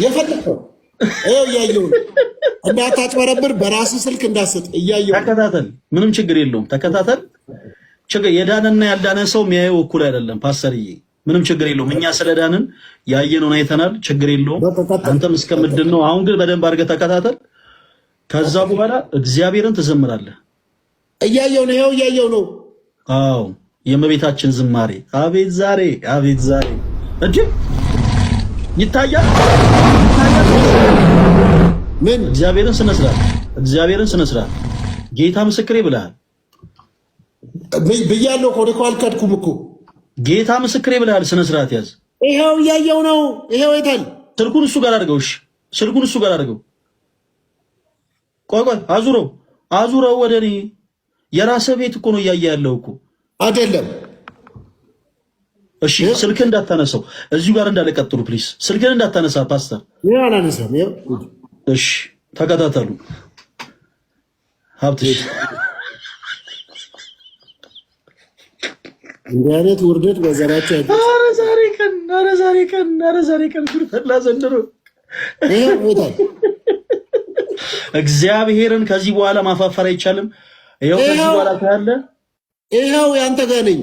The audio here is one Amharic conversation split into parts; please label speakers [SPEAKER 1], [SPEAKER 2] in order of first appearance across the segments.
[SPEAKER 1] የፈለከው ይኸው እያየሁ ነው። እንዳታጭበረብር በራስ ስልክ እንዳሰጥ እያየሁ
[SPEAKER 2] ተከታተል። ምንም ችግር የለውም። ተከታተል። ችግር የዳነና ያልዳነ ሰው የሚያየው እኩል አይደለም ፓስተርዬ። ምንም ችግር የለውም። እኛ ስለዳንን ያየነውን አይተናል። ችግር የለውም። አንተም እስከምድን ነው። አሁን ግን በደንብ አድርገህ ተከታተል። ከዛ በኋላ እግዚአብሔርን ትዘምራለህ።
[SPEAKER 1] እያየሁ ነው። ይኸው እያየሁ ነው።
[SPEAKER 2] አዎ የእመቤታችን ዝማሬ አቤት ዛሬ አቤት ዛሬ እንዴ ይታያል።
[SPEAKER 1] ምን
[SPEAKER 2] እግዚአብሔርን ስነ ስርዓት ጌታ ምስክሬ ብለሃል
[SPEAKER 1] ብያለሁ እኮ አልካድኩም እኮ
[SPEAKER 2] ጌታ ምስክሬ ብለሃል። ስነ ስርዓት ያዝ።
[SPEAKER 1] ይኸው እያየሁ ነው። ይኸው አይታል።
[SPEAKER 2] ስልኩን እሱ ጋር አድርገው። እሺ ስልኩን እሱ ጋር አድርገው። ቆይ አዙረው ወደ እኔ። የራስህ ቤት እኮ ነው እያየህ ያለው እኮ
[SPEAKER 1] አይደለም።
[SPEAKER 2] እሺ ስልክህን እንዳታነሳው። እዚሁ ጋር እንዳለቀጥሉ ፕሊስ። ስልክህን እንዳታነሳ ፓስተር።
[SPEAKER 1] አላነሳም።
[SPEAKER 2] እሺ ተከታተሉ። ሀብትሽ
[SPEAKER 1] እንዲህ አይነት ውርደት በዘራቸው
[SPEAKER 2] ኧረ ዛሬ ቀን ፈላ ዘንድሮ። እግዚአብሔርን ከዚህ በኋላ ማፋፈር አይቻልም። ይኸው ከዚህ በኋላ ካለ
[SPEAKER 1] ይኸው ያንተ ጋር ነኝ።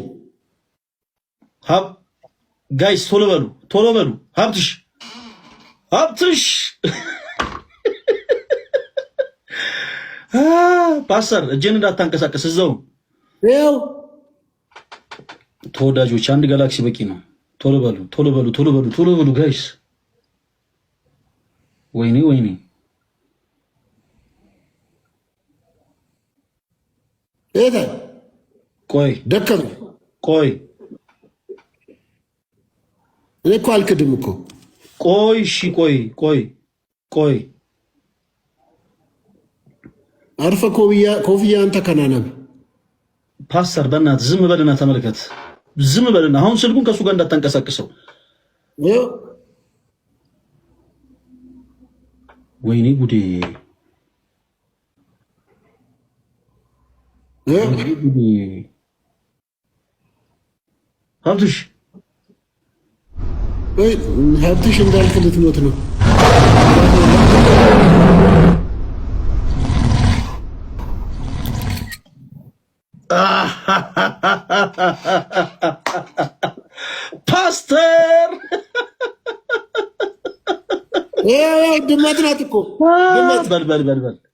[SPEAKER 2] ጋይስ ቶሎ በሉ። ሀብትሽ ፓስተር እጄን እንዳታንቀሳቀስ እዛው።
[SPEAKER 1] ይኸው
[SPEAKER 2] ተወዳጆች አንድ ጋላክሲ በቂ ነው። ቶሎ በሉ ጋይስ። ወይኔ ቆይ
[SPEAKER 1] ደከመኝ።
[SPEAKER 2] ቆይ
[SPEAKER 1] እኔ እኮ አልክድም እኮ።
[SPEAKER 2] ቆይ እሺ ቆይ
[SPEAKER 1] አርፈ ኮፍያን ተከናነብ።
[SPEAKER 2] ፓስተር በእናትህ ዝም በልና ተመልከት። ዝም በልና አሁን ስልኩን ከሱ ጋር እንዳታንቀሳቅሰው። ወይኔ ጉዴ!
[SPEAKER 1] ሀብትሽ እንዳልክ ልትሞት ነው።
[SPEAKER 2] ፓስተር
[SPEAKER 1] ድመት ናት እኮ
[SPEAKER 2] በል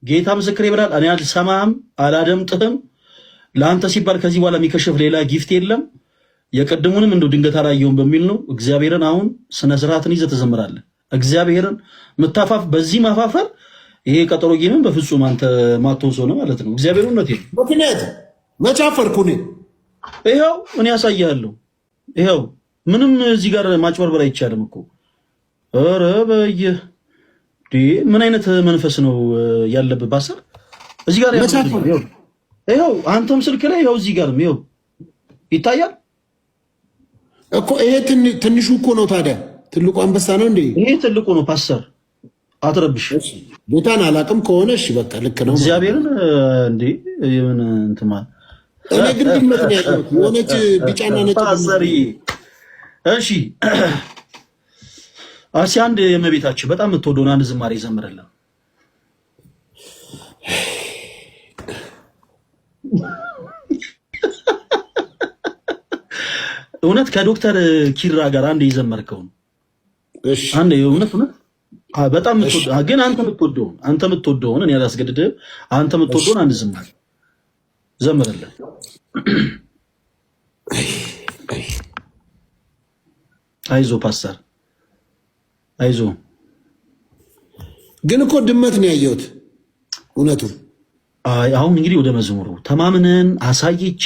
[SPEAKER 2] ጌታ ምስክሬ ብላል። እኔ አልሰማህም፣ አላደምጥህም። ለአንተ ሲባል ከዚህ በኋላ የሚከሸፍ ሌላ ጊፍት የለም። የቀድሙንም እንደው ድንገት አላየውም በሚል ነው። እግዚአብሔርን አሁን ስነ ስርዓትን ይዘህ ትዘምራለህ። እግዚአብሔርን ምታፋፍ በዚህ ማፋፈር ይሄ ቀጠሮ ጌምን በፍጹም አንተ ማተው ሰው ነው ማለት ነው። እግዚአብሔርን ነው
[SPEAKER 1] ምክንያት መቻፈርኩ እኔ
[SPEAKER 2] ይኸው እኔ ያሳያለሁ። ይኸው ምንም እዚህ ጋር ማጭበርበር አይቻልም እኮ። ኧረ በየ ምን አይነት መንፈስ ነው ያለብህ ፓስተር? እዚህ ጋር ይኸው አንተም ስልክ ላይ ይኸው እዚህ ጋርም ይኸው ይታያል
[SPEAKER 1] እኮ። ይሄ ትንሹ እኮ ነው ታዲያ። ትልቁ አንበሳ ነው እንዴ?
[SPEAKER 2] ይሄ ትልቁ ነው ፓስተር። አትረብሽ።
[SPEAKER 1] ጌታን አላቅም ከሆነ እሺ በቃ ልክ ነው።
[SPEAKER 2] እግዚአብሔርን እንዴ የምን እንትማ
[SPEAKER 1] እኔ ግን ድመት ነው ያለው የሆነች ቢጫና ነጭ
[SPEAKER 2] ፓስተር። እሺ አርሲ አንድ የእመቤታችን በጣም የምትወደውን አንድ ዝማሬ ዘምርልን። እውነት ከዶክተር ኪራ ጋር አንድ የዘመርከውን አንድ እውነት በጣም የምትወደው ግን አንተ የምትወደውን እኔ አላስገድድህም። አንተ የምትወደውን አንድ ዝማሬ ዘምርልን። አይዞ ፓስተር አይዞ።
[SPEAKER 1] ግን እኮ ድመት ነው ያየሁት እውነቱን።
[SPEAKER 2] አሁን እንግዲህ ወደ መዝሙሩ ተማምነን አሳይቼ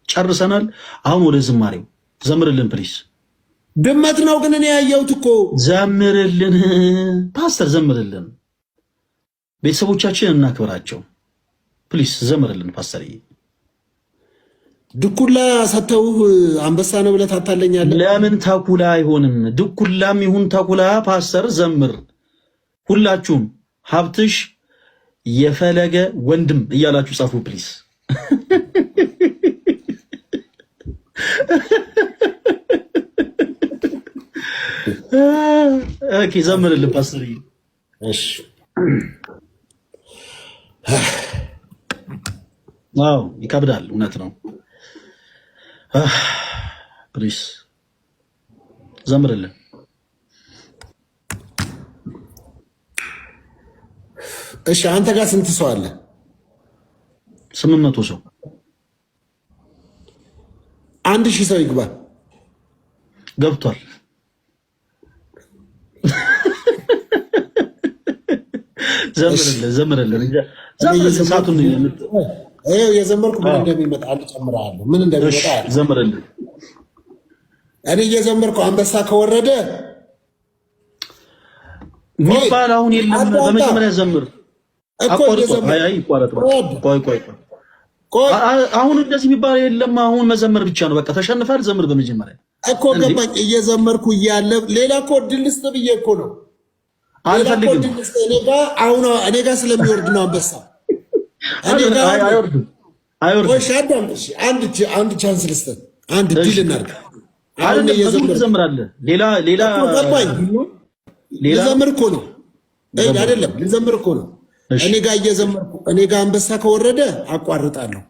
[SPEAKER 2] ጨርሰናል። አሁን ወደ ዝማሬው ዘምርልን ፕሊስ።
[SPEAKER 1] ድመት ነው ግን እኔ ያየሁት እኮ።
[SPEAKER 2] ዘምርልን ፓስተር ዘምርልን። ቤተሰቦቻችን እናክብራቸው ፕሊስ። ዘምርልን ፓስተር።
[SPEAKER 1] ድኩላ ሰተውህ አንበሳ ነው ብለህ ታታለኛለህ።
[SPEAKER 2] ለምን ተኩላ አይሆንም? ድኩላም ይሁን ተኩላ ፓስተር ዘምር። ሁላችሁም ሀብትሽ የፈለገ ወንድም እያላችሁ ጻፉ ፕሊስ። ኦኬ ዘምርልን ፓስተር።
[SPEAKER 1] እሺ
[SPEAKER 2] ዋው ይከብዳል፣ እውነት ነው። ፕሊስ ዘምርልን።
[SPEAKER 1] እሺ አንተ ጋር ስንት ሰው አለ?
[SPEAKER 2] 800 ሰው።
[SPEAKER 1] 1000 ሰው ይግባ።
[SPEAKER 2] ገብቷል። ዘምርልን። ሰዓቱን
[SPEAKER 1] የዘመርኩ ምን እንደሚመጣ አልጨምራለሁ። ምን እንደሚመጣ
[SPEAKER 2] ዘምርልን።
[SPEAKER 1] እኔ እየዘመርኩ አንበሳ ከወረደ
[SPEAKER 2] ሚባል አሁን የለም። በመጀመሪያ ዘምር። አሁን እንደዚህ የሚባል የለም። አሁን መዘመር ብቻ ነው። በቃ ተሸንፋል። ዘምር በመጀመሪያ
[SPEAKER 1] እኮ ገባኝ። እየዘመርኩ እያለ ሌላ እኮ ድል ልስጥ ብዬ እኮ ነው።
[SPEAKER 2] አልፈልግም።
[SPEAKER 1] እኔ ጋር ስለሚወርድ ነው አንበሳ።
[SPEAKER 2] አይወርድም።
[SPEAKER 1] አንድ ቻንስ ልስጥ። አንድ ድል እናድርግ።
[SPEAKER 2] ትዘምራለህ። ሌላ
[SPEAKER 1] ልዘምር እኮ ነው። አይደለም ልዘምር እኮ ነው። እኔ ጋር እየዘመርኩ እኔ ጋር አንበሳ ከወረደ አቋርጣለሁ።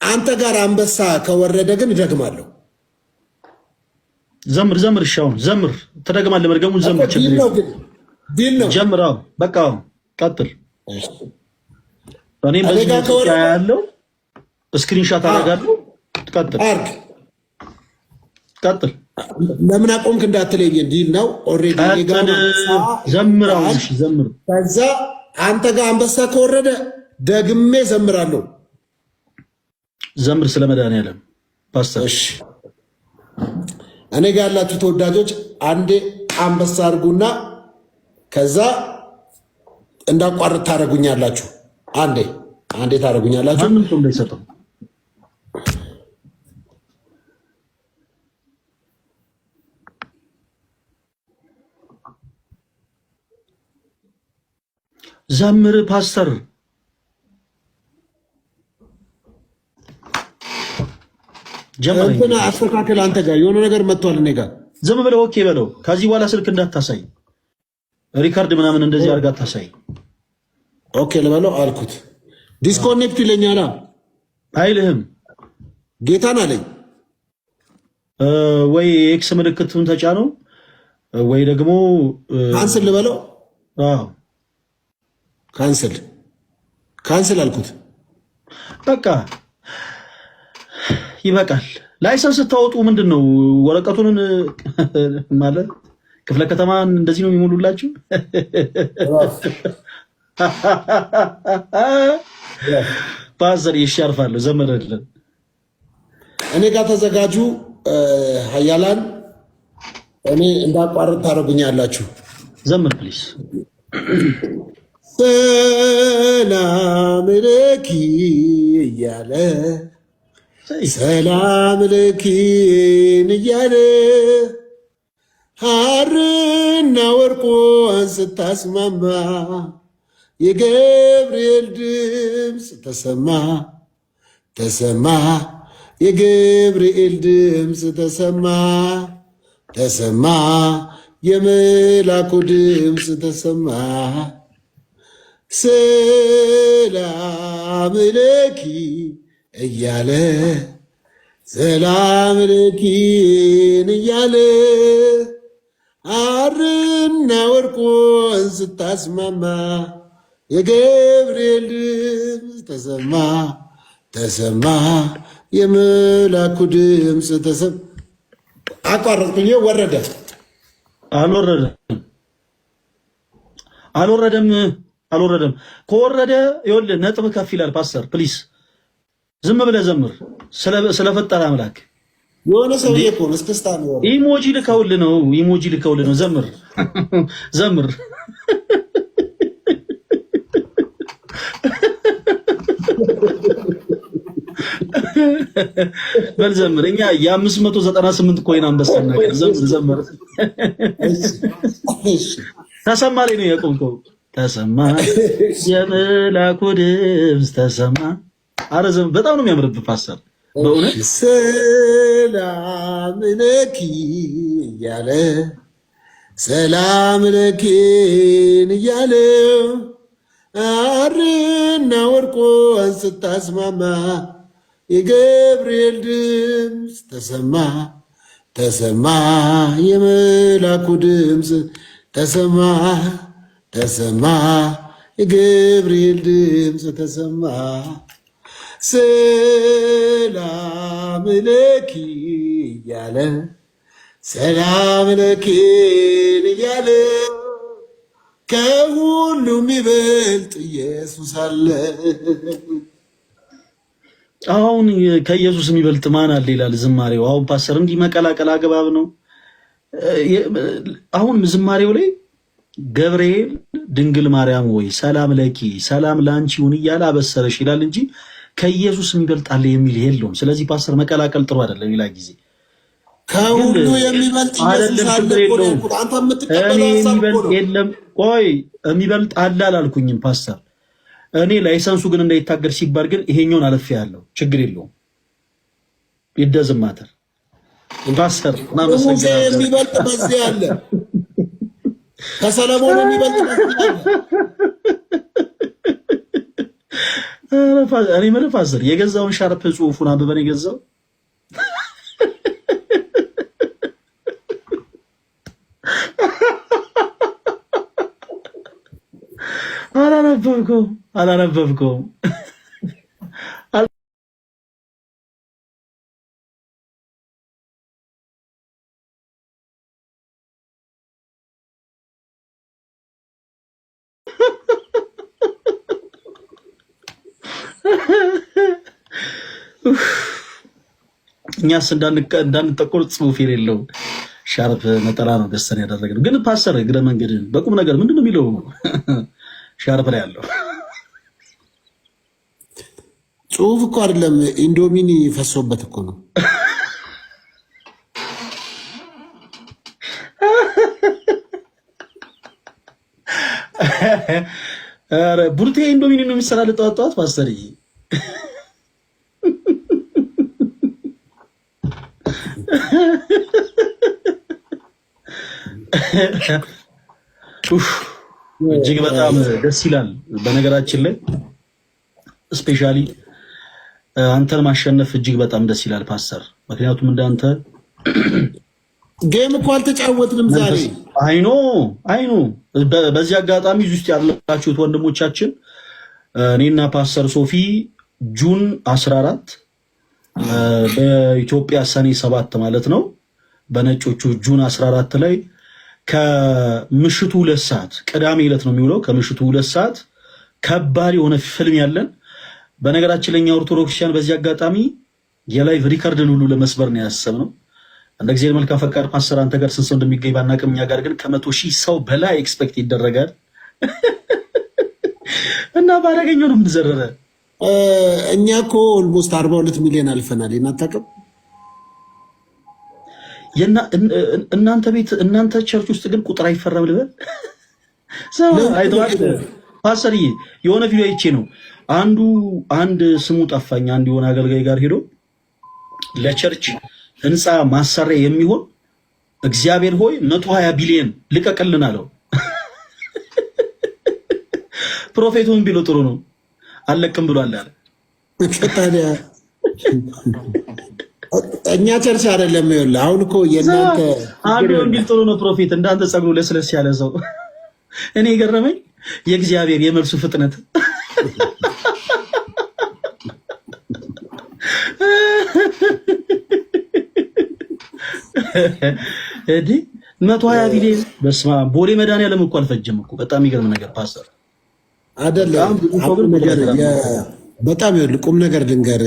[SPEAKER 1] አንተ ጋር አንበሳ ከወረደ ግን እደግማለሁ።
[SPEAKER 2] ዘምር። እሺ አሁን ዘምር። ትደግማለህ። መድገሙን ዘምር።
[SPEAKER 1] ዲል ነው።
[SPEAKER 2] ጀምር። በቃ ቀጥል። እኔም በዚህ ያለው ስክሪንሻት አደርጋለሁ። ቀጥል።
[SPEAKER 1] ለምን አቆምክ እንዳትለኝ። ዲል ነው። ኦሬዲ
[SPEAKER 2] ዘምር። እሺ ዘምር።
[SPEAKER 1] ከዛ አንተ ጋር አንበሳ ከወረደ ደግሜ ዘምራለሁ።
[SPEAKER 2] ዘምር ስለ መድኃኒዓለም ፓስተር።
[SPEAKER 1] እሺ እኔ ጋር ያላችሁ ተወዳጆች አንዴ አንበሳ አድርጉና ከዛ እንዳቋርጥ ታደርጉኛላችሁ። አንዴ ታደርጉኛላችሁ።
[SPEAKER 2] ምን ሰው እንዳይሰጠው ዘምር ፓስተር።
[SPEAKER 1] እንትና አስተካክል። አንተ ጋር የሆነ ነገር መጥቷል። እኔ ጋር
[SPEAKER 2] ዝም ብለው ኦኬ በለው። ከዚህ በኋላ ስልክ እንዳታሳይ፣ ሪካርድ ምናምን እንደዚህ አድርጋ አታሳይ።
[SPEAKER 1] ኦኬ ልበለው አልኩት። ዲስኮኔክት ይለኛል።
[SPEAKER 2] አይልህም።
[SPEAKER 1] ጌታን አለኝ።
[SPEAKER 2] ወይ ኤክስ ምልክቱን ተጫነው ወይ ደግሞ
[SPEAKER 1] ካንስል ልበለው።
[SPEAKER 2] አዎ
[SPEAKER 1] ካንስል አልኩት።
[SPEAKER 2] በቃ ይበቃል። ላይሰንስ ስታወጡ ምንድን ነው ወረቀቱን ማለት ክፍለ ከተማን እንደዚህ ነው የሚሞሉላችሁ። ፓስተር ይሻርፋሉ። ዘመረልን።
[SPEAKER 1] እኔ ጋር ተዘጋጁ ሀያላን። እኔ እንዳቋርጥ ታደርጉኛላችሁ።
[SPEAKER 2] ዘምር ፕሊዝ።
[SPEAKER 1] ሰላም ለኪ እያለ ሰላም ለኪን እያለ ሐርና ወርቆን ስታስማማ የገብርኤል ድምፅ ተሰማ የገብርኤል ድምፅ ተሰማ የመላኩ ድምፅ ተሰማ። ሰላም ለኪ እያለ ሰላም ለኪን እያለ ሐርና ወርቆን ስታስማማ የገብርኤል ድምፅ ተሰማ የመላኩ ድምፅ ተሰማ። አቋረጥኩኝ። ወረደ
[SPEAKER 2] አልወረደም። ከወረደ ይኸውልህ ነጥብ ከፍ ይላል። ፓስተር ፕሊስ ዝም ብለህ ዘምር። ስለፈጠረ አምላክ
[SPEAKER 1] የሆነ ሰውዬ እኮ እስክስታ ነው።
[SPEAKER 2] ኢሞጂ ልከውልህ ነው። ዘምር። በል ዘምር። እኛ የ598 ኮይን አንበሳ ነገር ዘምር። ተሰማ ላይ ነው የቆምከው። ተሰማ የመላኩ ድምፅ ተሰማ። አረ ዘምር። በጣም ነው የሚያምርብህ ፓስተር በእውነት።
[SPEAKER 1] ሰላም ለኪ እያለ ሰላም ለኪን እያለ አርና ወርቆን ስታስማማ የገብርኤል ድምፅ ተሰማ ተሰማ የመላኩ ድምፅ ተሰማ ተሰማ የገብርኤል ድምፅ ተሰማ ሰላም ለኪ እያለ ሰላም ለኪን እያለ ከሁሉም ይበልጥ ኢየሱስ አለ።
[SPEAKER 2] አሁን ከኢየሱስ የሚበልጥ ማን አለ ይላል ዝማሬው። አሁን ፓስተር እንዲህ መቀላቀል አግባብ ነው? አሁን ዝማሬው ላይ ገብርኤል ድንግል ማርያም ወይ ሰላም ለኪ ሰላም ላንቺ ይሁን እያለ አበሰረሽ ይላል እንጂ ከኢየሱስ የሚበልጥ አለ የሚል የለውም። ስለዚህ ፓስተር መቀላቀል ጥሩ አይደለም። ሌላ ጊዜ
[SPEAKER 1] ከሁሉ የሚበልጥ ኢየሱስ አለ። አንተ የምትቀበለው
[SPEAKER 2] የሚበልጥ የለም። ቆይ የሚበልጥ አለ አላልኩኝም ፓስተር። እኔ ላይሰንሱ ግን እንዳይታገድ ሲባል ግን ይሄኛውን አለፍ ያለው ችግር የለውም። ይደዝማተር ፓስተር
[SPEAKER 1] ሙሴ የሚበልጥ በዚህ አለ። ከሰለሞን የሚበልጥ በዚህ
[SPEAKER 2] አለ። እኔ ማለት ፓስተር የገዛውን ሻርፕ ጽሑፉን አንብበን የገዛው አላነበብከውም። እኛስ እንዳንጠቆር ጽሑፍ የሌለው ሻርፕ ነጠላ ነው ገዝተን ያደረግነው። ግን ፓስተር እግረ መንገድን በቁም ነገር ምንድን ነው የሚለው ሻርፕ ላይ ያለው
[SPEAKER 1] ጽሑፍ እኮ አይደለም፣ ኢንዶሚኒ ፈሶበት እኮ ነው።
[SPEAKER 2] ኧረ ቡርቴ ኢንዶሚኒ ነው የሚሰራል ጠዋት ጠዋት ፓስተር እጅግ በጣም ደስ ይላል። በነገራችን ላይ ስፔሻሊ አንተን ማሸነፍ እጅግ በጣም ደስ ይላል ፓስተር። ምክንያቱም እንዳንተ
[SPEAKER 1] ጌም እኮ አልተጫወትንም ዛሬ።
[SPEAKER 2] አይኖ በዚህ አጋጣሚ እዚህ ውስጥ ያላችሁት ወንድሞቻችን እኔና ፓስተር ሶፊ ጁን 14 በኢትዮጵያ ሰኔ 7 ማለት ነው፣ በነጮቹ ጁን 14 ላይ ከምሽቱ 2 ሰዓት ቅዳሜ ዕለት ነው የሚውለው። ከምሽቱ 2 ሰዓት ከባድ የሆነ ፊልም ያለን። በነገራችን ለኛ ኦርቶዶክሲያን በዚህ አጋጣሚ የላይቭ ሪከርድን ሁሉ ለመስበር ነው ያሰብነው። እንደ እግዚአብሔር መልካም ፈቃድ ፓስተር አንተ ጋር ስንት ሰው እንደሚገኝ ባናውቅም እኛ ጋር ግን ከ100,000 ሰው በላይ ኤክስፔክት ይደረጋል እና ባረገኘው ነው የምንዘረረ።
[SPEAKER 1] እኛ እኮ ኦልሞስት 42 ሚሊዮን አልፈናል። እናታቀም
[SPEAKER 2] እናንተ ቤት እናንተ ቸርች ውስጥ ግን ቁጥር አይፈራም ልበል። አይተዋል ፓስተርዬ፣ የሆነ ቪዲዮ አይቼ ነው አንድ ስሙ ጠፋኝ፣ አንድ የሆነ አገልጋይ ጋር ሄዶ ለቸርች ህንፃ ማሰሪያ የሚሆን እግዚአብሔር ሆይ 120 ቢሊዮን ልቀቅልን አለው። ፕሮፌቱን ቢሎ ጥሩ ነው አለቅም ብሏል አለ።
[SPEAKER 1] ታዲያ እኛ ቸርች አይደለም ይኸውልህ። አሁን እኮ የእናንተ
[SPEAKER 2] አንዱ ወንጌል ጥሩ ነው ፕሮፌት፣ እንዳንተ ጸጉሩ ለስለስ ያለ ሰው። እኔ የገረመኝ የእግዚአብሔር የመልሱ ፍጥነት። እዲ 120 ቢሊዮን በስማ ቦሌ መድኃኒዓለም እኮ አልፈጀም እኮ። በጣም የሚገርም ነገር ፓስተር
[SPEAKER 1] አይደለም። በጣም ይኸውልህ ቁም ነገር ልንገር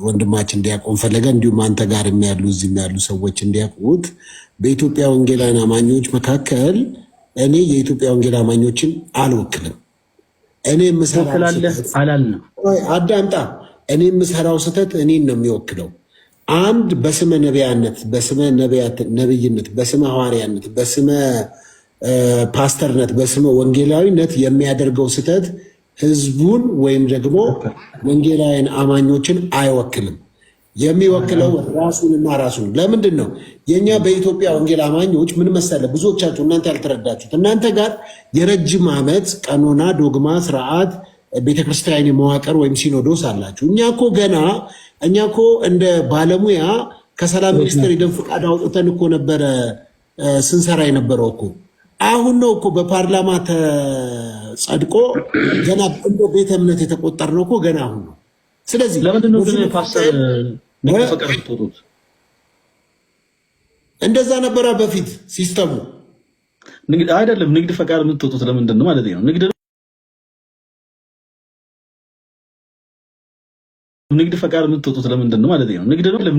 [SPEAKER 1] ወንድማችን እንዲያቆም ፈለገ፣ እንዲሁም አንተ ጋር የሚያሉ እዚህ የሚያሉ ሰዎች እንዲያውቁት፣ በኢትዮጵያ ወንጌላውያን አማኞች መካከል እኔ የኢትዮጵያ ወንጌል አማኞችን አልወክልም። እኔ የምሰራው አዳምጣ፣ እኔ የምሰራው ስህተት እኔን ነው የሚወክለው። አንድ በስመ ነቢያነት፣ በስመ ነብይነት፣ በስመ ሐዋርያነት፣ በስመ ፓስተርነት፣ በስመ ወንጌላዊነት የሚያደርገው ስህተት ህዝቡን ወይም ደግሞ ወንጌላውያን አማኞችን አይወክልም። የሚወክለው ራሱንና ራሱን። ለምንድን ነው የኛ በኢትዮጵያ ወንጌል አማኞች ምን መሰለ፣ ብዙዎቻችሁ እናንተ ያልተረዳችሁት፣ እናንተ ጋር የረጅም ዓመት ቀኖና፣ ዶግማ፣ ስርዓት ቤተክርስቲያን መዋቅር ወይም ሲኖዶስ አላችሁ። እኛ እኮ እንደ ባለሙያ ከሰላም ሚኒስቴር የደም ፈቃድ አውጥተን እኮ ነበረ ስንሰራ የነበረው እኮ። አሁን ነው እኮ በፓርላማ ተጸድቆ ገና እንደ ቤተ እምነት የተቆጠርነው እኮ ገና አሁን ነው። ስለዚህ
[SPEAKER 2] ለምንድን ነው ግን ፓስተር ንግድ ፈቃድ የምትወጡት?
[SPEAKER 1] እንደዛ ነበረ በፊት ሲስተሙ።
[SPEAKER 2] አይደለም ንግድ ፈቃድ የምትወጡት ለምንድን ነው ማለት ነው? ንግድ ፈቃድ የምትወጡት ለምንድን ነው ማለት ነው?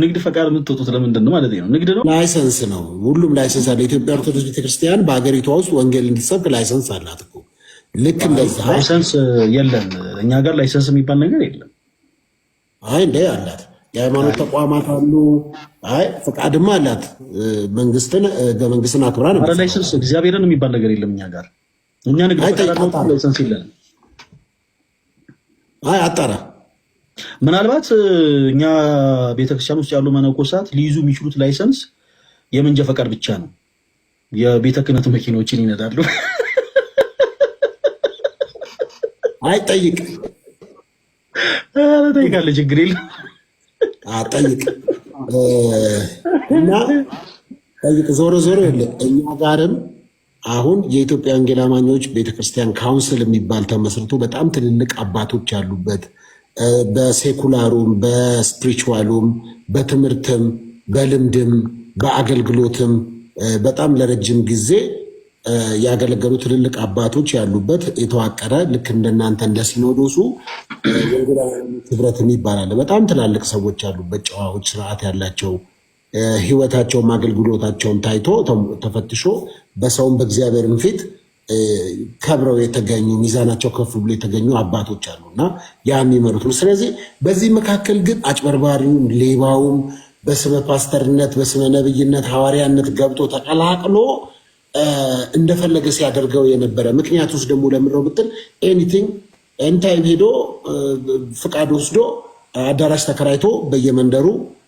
[SPEAKER 2] ንግድ ፈቃድ የምትወጡት ለምንድን ነው ማለት ነው? ንግድ ነው፣
[SPEAKER 1] ላይሰንስ ነው። ሁሉም ላይሰንስ አለ። ኢትዮጵያ ኦርቶዶክስ ቤተክርስቲያን በሀገሪቷ ውስጥ ወንጌል እንዲሰብክ ላይሰንስ አላት እኮ። ልክ እንደዛ
[SPEAKER 2] ላይሰንስ የለም እኛ ጋር ላይሰንስ የሚባል ነገር የለም።
[SPEAKER 1] አይ እንደ አላት የሃይማኖት ተቋማት አሉ። አይ ፈቃድማ አላት። መንግስትን አክብራ ነው።
[SPEAKER 2] ላይሰንስ እግዚአብሔርን የሚባል ነገር የለም እኛ ጋር። እኛ ንግድ ፈቃድ ላይሰንስ የለንም።
[SPEAKER 1] አይ አጣራ።
[SPEAKER 2] ምናልባት እኛ ቤተክርስቲያን ውስጥ ያሉ መነኮሳት ሊይዙ የሚችሉት ላይሰንስ የመንጃ ፈቃድ ብቻ ነው። የቤተ ክህነት መኪኖችን ይነዳሉ።
[SPEAKER 1] አይ ጠይቅ
[SPEAKER 2] ጠይቃለህ፣ ችግር የለም
[SPEAKER 1] ጠይቅ እና ጠይቅ። ዞሮ እኛ ጋርም አሁን የኢትዮጵያ ወንጌል አማኞች ቤተክርስቲያን ካውንስል የሚባል ተመስርቶ በጣም ትልልቅ አባቶች ያሉበት በሴኩላሩም በስፒሪቹዋሉም በትምህርትም በልምድም በአገልግሎትም በጣም ለረጅም ጊዜ ያገለገሉ ትልልቅ አባቶች ያሉበት የተዋቀረ ልክ እንደናንተ እንደ ሲኖዶሱ ህብረት ይባላል። በጣም ትላልቅ ሰዎች ያሉበት ጨዋዎች፣ ስርዓት ያላቸው ህይወታቸውም አገልግሎታቸውም ታይቶ ተፈትሾ በሰውም በእግዚአብሔርም ፊት ከብረው የተገኙ ሚዛናቸው ከፍ ብሎ የተገኙ አባቶች አሉና ያ የሚመሩት ነው። ስለዚህ በዚህ መካከል ግን አጭበርባሪውም ሌባውም በስመ ፓስተርነት በስመ ነብይነት ሐዋርያነት ገብቶ ተቀላቅሎ እንደፈለገ ሲያደርገው የነበረ ምክንያት ውስጥ ደግሞ ለምንድነው ብትል ኤኒቲንግ ኤንታይም ሄዶ ፍቃድ ወስዶ አዳራሽ ተከራይቶ በየመንደሩ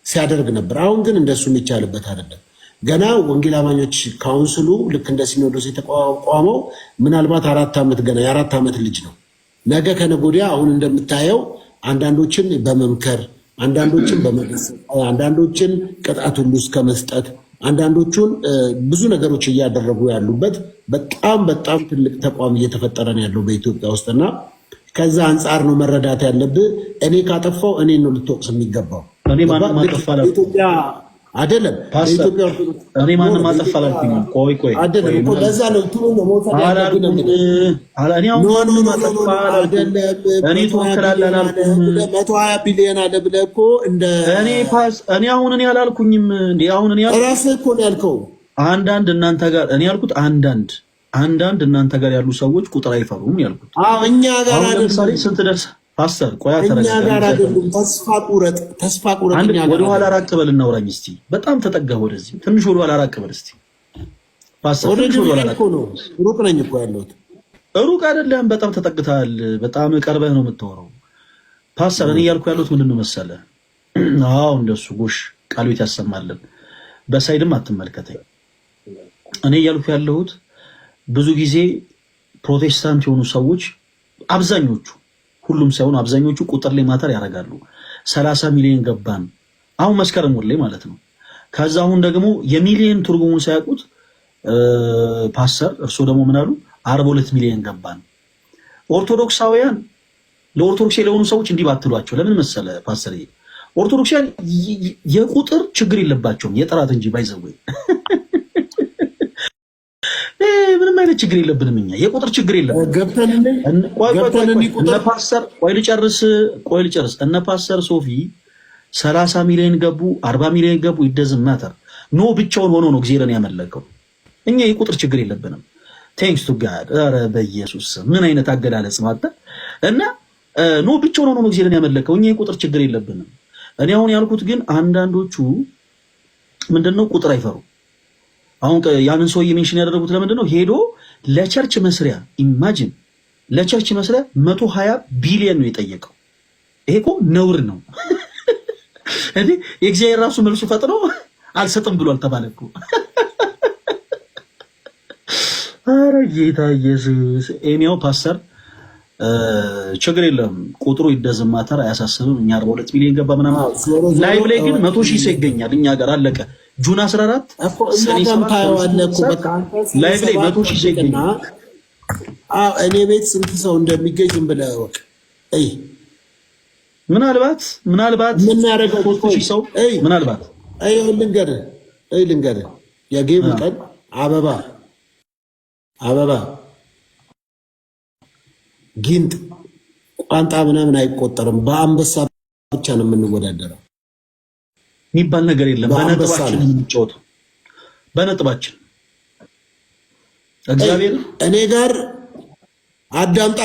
[SPEAKER 1] ሲያደርግ ነበር። አሁን ግን እንደሱ የሚቻልበት አይደለም። ገና ወንጌል አማኞች ካውንስሉ ልክ እንደ ሲኖዶስ የተቋቋመው ምናልባት የአራት ዓመት ልጅ ነው። ነገ ከነገ ወዲያ አሁን እንደምታየው አንዳንዶችን በመምከር አንዳንዶችን በመገሰጽ አንዳንዶችን ቅጣት ሁሉ እስከ መስጠት አንዳንዶቹን ብዙ ነገሮች እያደረጉ ያሉበት በጣም በጣም ትልቅ ተቋም እየተፈጠረ ነው ያለው በኢትዮጵያ ውስጥና ከዛ አንጻር ነው መረዳት ያለብህ። እኔ ካጠፋው እኔ ነው ልትወቅስ የሚገባው።
[SPEAKER 2] እኔ ማንም አጠፋላ
[SPEAKER 1] አይደለም
[SPEAKER 2] በኢትዮጵያ ኦርቶዶክስ እኔ ማንም አጠፋላልኩኝ። ቆይ
[SPEAKER 1] አይደለም እኮ ለዛ ነው እንትኑ ነው መውሰድ ያለብን።
[SPEAKER 2] እኔ ተወክላለህ አላልኩም።
[SPEAKER 1] 120 ቢሊዮን አለ ብለህ እኮ እንደ
[SPEAKER 2] እኔ አሁን እኔ አላልኩኝም እንዴ? አሁን እኔ
[SPEAKER 1] ራስህ እኮ ነው ያልከው።
[SPEAKER 2] አንዳንድ እናንተ ጋር እኔ ያልኩት አንዳንድ እናንተ ጋር ያሉ ሰዎች ቁጥር አይፈሩም ያልኩት።
[SPEAKER 1] አዎ እኛ ጋር አይደለም።
[SPEAKER 2] ለምሳሌ ስንት ደርስ ፓስተር ቆያ
[SPEAKER 1] እኛ ጋር አይደለም። ተስፋ ቁረጥ
[SPEAKER 2] እኛ ጋር ወደ ኋላ ራቅ በል እናውራኝ እስቲ። በጣም ተጠጋህ ወደዚህ ትንሽ ወደ ኋላ ራቅ በል እስቲ ፓስተር። ትንሽ ወደ ኋላ ራቅ።
[SPEAKER 1] ሩቅ ነኝ እኮ ያለሁት።
[SPEAKER 2] ሩቅ አይደለም፣ በጣም ተጠግተሃል። በጣም ቀርበህ ነው የምታወራው ፓስተር። እኔ እያልኩ ያለሁት ምንድን ነው መሰለህ? አዎ እንደሱ ጎሽ ቃል ቤት ያሰማልን። በሳይድም አትመልከተኝ። እኔ እያልኩ ያለሁት ብዙ ጊዜ ፕሮቴስታንት የሆኑ ሰዎች አብዛኞቹ ሁሉም ሳይሆን አብዛኞቹ ቁጥር ላይ ማተር ያደርጋሉ። 30 ሚሊዮን ገባን አሁን መስከረም ወር ላይ ማለት ነው። ከዛ አሁን ደግሞ የሚሊዮን ትርጉሙን ሳያውቁት ፓስተር እርስዎ ደግሞ ምን አሉ? 42 ሚሊዮን ገባን። ኦርቶዶክሳውያን ለኦርቶዶክስ ለሆኑ ሰዎች እንዲህ ባትሏቸው ለምን መሰለ ፓስተር? ኦርቶዶክሳውያን የቁጥር ችግር የለባቸውም የጥራት እንጂ ባይዘው ምንም አይነት ችግር የለብንም። እኛ የቁጥር ችግር የለብንም። እነ ፓስተር ቆይ ልጨርስ። እነ ፓስተር ሶፊ 30 ሚሊዮን ገቡ፣ 40 ሚሊዮን ገቡ፣ ይደዝም ማተር ኖ ብቻውን ሆኖ ነው እግዚአብሔርን ያመለከው። እኛ የቁጥር ችግር የለብንም። ቴንክስ ቱ ጋድ። ኧረ በኢየሱስ ምን አይነት አገላለጽ ማታ እና ኖ ብቻውን ሆኖ ነው እግዚአብሔርን ያመለከው። እኛ የቁጥር ችግር የለብንም። እኔ አሁን ያልኩት ግን አንዳንዶቹ ምንድነው ቁጥር አይፈሩ። አሁን ያንን ሰውዬ ሜንሽን ያደረጉት ለምንድን ነው? ሄዶ ለቸርች መስሪያ ኢማጂን ለቸርች መስሪያ 120 ቢሊዮን ነው የጠየቀው። ይሄ እኮ ነውር ነው። እንዴ የእግዚአብሔር ራሱ መልሱ ፈጥኖ አልሰጥም ብሏል ተባለ እኮ። ኧረ ጌታ ኢየሱስ ኤኒያው ፓስተር ችግር የለም ቁጥሩ ይደዝማተር አያሳስብም። እኛ 42 ሚሊዮን ገባ ምናምን ላይቭ ላይ ግን 100,000 ሰው ይገኛል እኛ ጋር አለቀ። ጁን 14 ሰኔ 7 ላይቭ ላይ 100,000 ሰው ይገኛል።
[SPEAKER 1] እኔ ቤት ስንት ሰው እንደሚገኝ ዝም ብለህ ወቅ አይ
[SPEAKER 2] ምናልባት
[SPEAKER 1] ምን ያደርገው
[SPEAKER 2] 3,000 ሰው ምናልባት
[SPEAKER 1] ልንገርህ የጌሙ ቀን አበባ ጊንጥ ቋንጣ ምናምን አይቆጠርም። በአንበሳ ብቻ ነው የምንወዳደረው
[SPEAKER 2] የሚባል ነገር የለም። በነጥባችን የምንጫወተው በነጥባችን እግዚአብሔር
[SPEAKER 1] እኔ ጋር አዳምጣ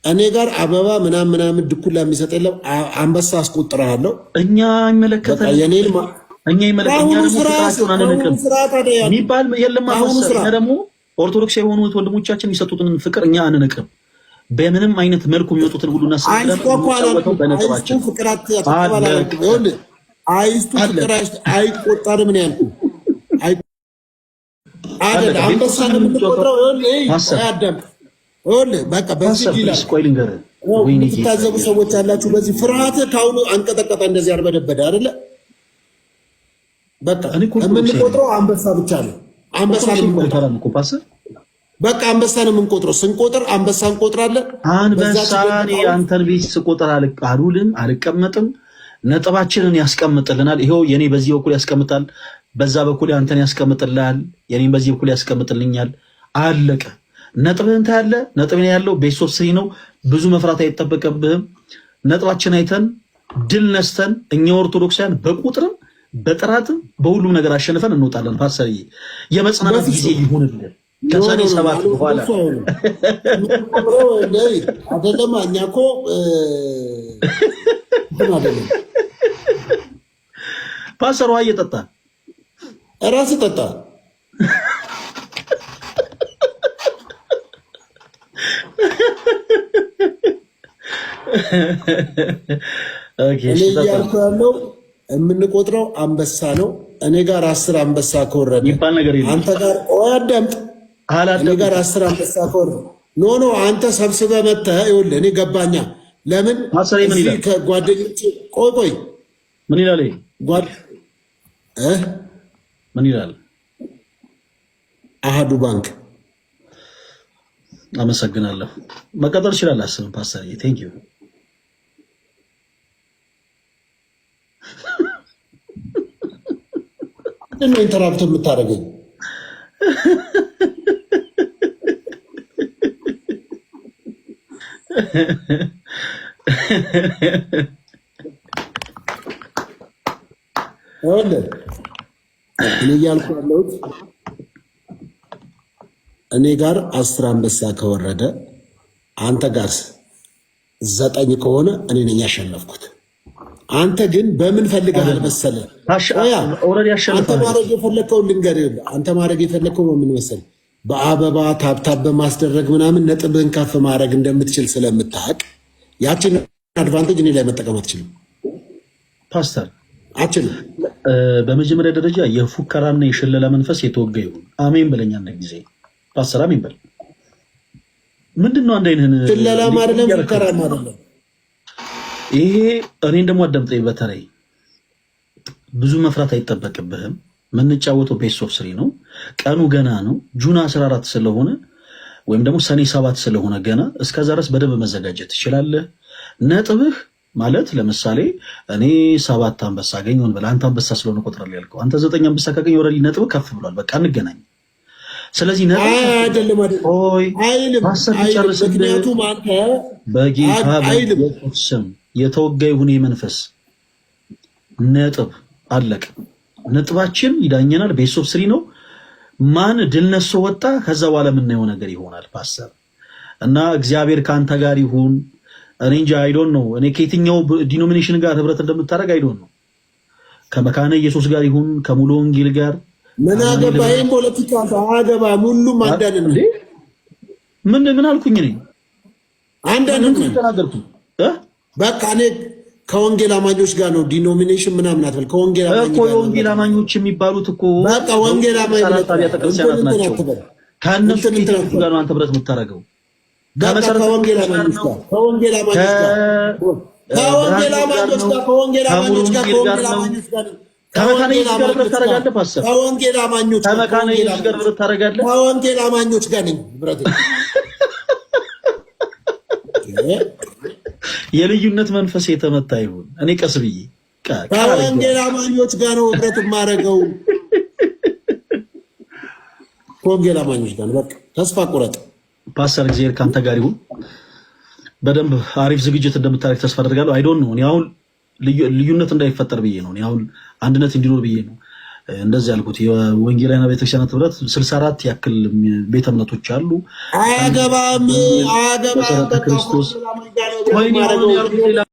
[SPEAKER 1] እኔ ጋር አበባ ምናምን ድኩላ የሚሰጥ የለም። አንበሳ አስቆጥራለሁ።
[SPEAKER 2] እኛ ይመለከታል። እኛ ደግሞ የሚባል የለም። እኛ ደግሞ ኦርቶዶክስ የሆኑ ወንድሞቻችን የሚሰጡትን ፍቅር እኛ አንንቅም። በምንም አይነት መልኩ የሚወጡትን ሁሉ እናስቀምጣለን። በነጥባችን
[SPEAKER 1] አይቆጠርም ነው ያልኩህ። አንበሳ ነው የምንቆጥረው። በቃ በዚህ የምትታዘቡ ሰዎች አላችሁ። በዚህ ፍርሃት ካሁኑ አንቀጠቀጠ እንደዚህ አርበደበደ አይደለ? በቃ የምንቆጥረው አንበሳ ብቻ ነው። አንበሳ ነው የምንቆጥረው። ስንቆጥር አንበሳ እንቆጥራለን።
[SPEAKER 2] አንበሳኔ አንተን ቤት ስቆጥር አሉልን አልቀመጥም። ነጥባችንን ያስቀምጥልናል። ይኸው የኔ በዚህ በኩል ያስቀምጣል፣ በዛ በኩል አንተን ያስቀምጥልሃል፣ የኔን በዚህ በኩል ያስቀምጥልኛል። አለቀ። ነጥብህን ታያለህ። ነጥብን ያለው ቤት 3 ነው። ብዙ መፍራት አይጠበቅብህም። ነጥባችን አይተን ድል ነስተን እኛ ኦርቶዶክሳውያን በቁጥርም በጥራትም በሁሉም ነገር አሸንፈን እንወጣለን። ፓስተርዬ የመጽናናት ጊዜ ይሁንልን። ከሰኔ 7 በኋላ
[SPEAKER 1] አይደለም። እኛ እኮ
[SPEAKER 2] ፓስተር ውሃ እየጠጣ
[SPEAKER 1] እራስህ ጠጣ። እኔ እያልኩ ያለው የምንቆጥረው አንበሳ ነው። እኔ ጋር 10 አንበሳ ከወረደ
[SPEAKER 2] ይባል ነገር የለም።
[SPEAKER 1] አንተ ጋር አዳምጥ። እኔ ጋር 10 አንበሳ ከወረደ ኖ አንተ ሰብስበህ መተህ ይኸውልህ። እኔ ገባኛ። ለምን እዚህ ከጓደኞቼ ቆይ
[SPEAKER 2] ምን ይላል? ምን ይላል?
[SPEAKER 1] አሃዱ ባንክ
[SPEAKER 2] አመሰግናለሁ። መቀጠል ይችላል። አስብ ፓስተር ቴንክ ዩ።
[SPEAKER 1] ምንድን ነው ኢንተራፕት የምታደርገኝ? እኔ እያልኩ ያለሁት እኔ ጋር 10 አንበሳ ከወረደ አንተ ጋር 9 ከሆነ እኔ ነኝ ያሸነፍኩት። አንተ ግን በምን ፈልገሃል መሰለህ? አንተ ማድረግ የፈለግከው ልንገርህ። አንተ ማድረግ የፈለግከው በምን መሰለህ? በአበባ ታብታብ በማስደረግ ምናምን ነጥብህን ከፍ ማድረግ እንደምትችል ስለምታውቅ ያችን አድቫንቴጅ እኔ ላይ መጠቀም አትችልም
[SPEAKER 2] ፓስተር።
[SPEAKER 1] አችልም።
[SPEAKER 2] በመጀመሪያ ደረጃ የፉከራና የሽለላ መንፈስ የተወጋ ይሁን። አሜን በለኛ። አንድ ጊዜ ፓስተር አሜን በል። ምንድነው አንድ አይነን
[SPEAKER 1] ሽለላም አይደለም ፉከራም አይደለም
[SPEAKER 2] ይሄ። እኔን ደግሞ አዳምጠኝ። በተለይ ብዙ መፍራት አይጠበቅብህም። የምንጫወተው ቤት ኦፍ 3 ነው። ቀኑ ገና ነው። ጁን 14 ስለሆነ ወይም ደግሞ ሰኔ 7 ስለሆነ ገና እስከዛ ድረስ በደንብ መዘጋጀት ትችላለህ። ነጥብህ ማለት ለምሳሌ እኔ 7 አንበሳ አገኘውን ብለህ አንተ አንበሳ ስለሆነ ቆጥራለህ ያልከው አንተ 9 አንበሳ ካገኘ ወረዲ ነጥብህ ከፍ ብሏል። በቃ እንገናኝ። ስለዚህ ነጥብ
[SPEAKER 1] አይደለም አይልም። ምክንያቱም አንተ
[SPEAKER 2] በጌታ በኢየሱስ የተወጋ ይሁን መንፈስ ነጥብ አለቀ። ነጥባችን ይዳኘናል። ቤት ኦፍ 3 ነው። ማን ድል ነሶ ወጣ፣ ከዛ በኋላ የምናየው ነገር ይሆናል ፓስተር። እና እግዚአብሔር ካንተ ጋር ይሁን። እኔ እንጂ አይዶን ነው እኔ ከየትኛው ዲኖሚኔሽን ጋር ህብረት እንደምታደርግ አይዶን ነው። ከመካነ ኢየሱስ ጋር ይሁን ከሙሉ ወንጌል ጋር
[SPEAKER 1] ምን አገባኝ? ፖለቲካ አገባ ሁሉም አንዳንድ ነው። ምን
[SPEAKER 2] አልኩኝ? እኔ
[SPEAKER 1] አንዳንድ ነው ተናገርኩ። በቃ እኔ ከወንጌል አማኞች ጋር ነው። ዲኖሚኔሽን ምናምን አትበል። ከወንጌል አማኞች
[SPEAKER 2] እኮ የወንጌል አማኞች የሚባሉት እኮ
[SPEAKER 1] በቃ ወንጌል አማኞች
[SPEAKER 2] ናቸው። ከእነሱ ጋር ነው አንተ ብረት የምታደርገው።
[SPEAKER 1] ከወንጌል አማኞች ጋር ከወንጌል አማኞች ጋር
[SPEAKER 2] ከመካነ ኢየሱስ ጋር ብረት ታደርጋለህ። ፓስተር
[SPEAKER 1] ከወንጌል አማኞች
[SPEAKER 2] ጋር ብረት ታደርጋለህ።
[SPEAKER 1] ከወንጌል አማኞች ጋር ነኝ ብረት
[SPEAKER 2] የልዩነት መንፈስ የተመታ ይሁን። እኔ ቀስ ብዬ
[SPEAKER 1] ከወንጌል አማኞች ጋር ነው ህብረት የማደርገው። ከወንጌል አማኞች ጋር በቃ ተስፋ ቁረጥ።
[SPEAKER 2] ፓስተር እግዚአብሔር ካንተ ጋር ይሁን። በደንብ አሪፍ ዝግጅት እንደምታደርግ ተስፋ አደርጋለሁ። አይ ዶንት ኖ እኔ አሁን ልዩነት እንዳይፈጠር ብዬ ነው። እኔ አሁን አንድነት እንዲኖር ብዬ ነው እንደዚህ ያልኩት። የወንጌላውያን ቤተክርስቲያናት ህብረት 64 ያክል ቤተ እምነቶች አሉ።
[SPEAKER 1] አያገባም ክርስቶስ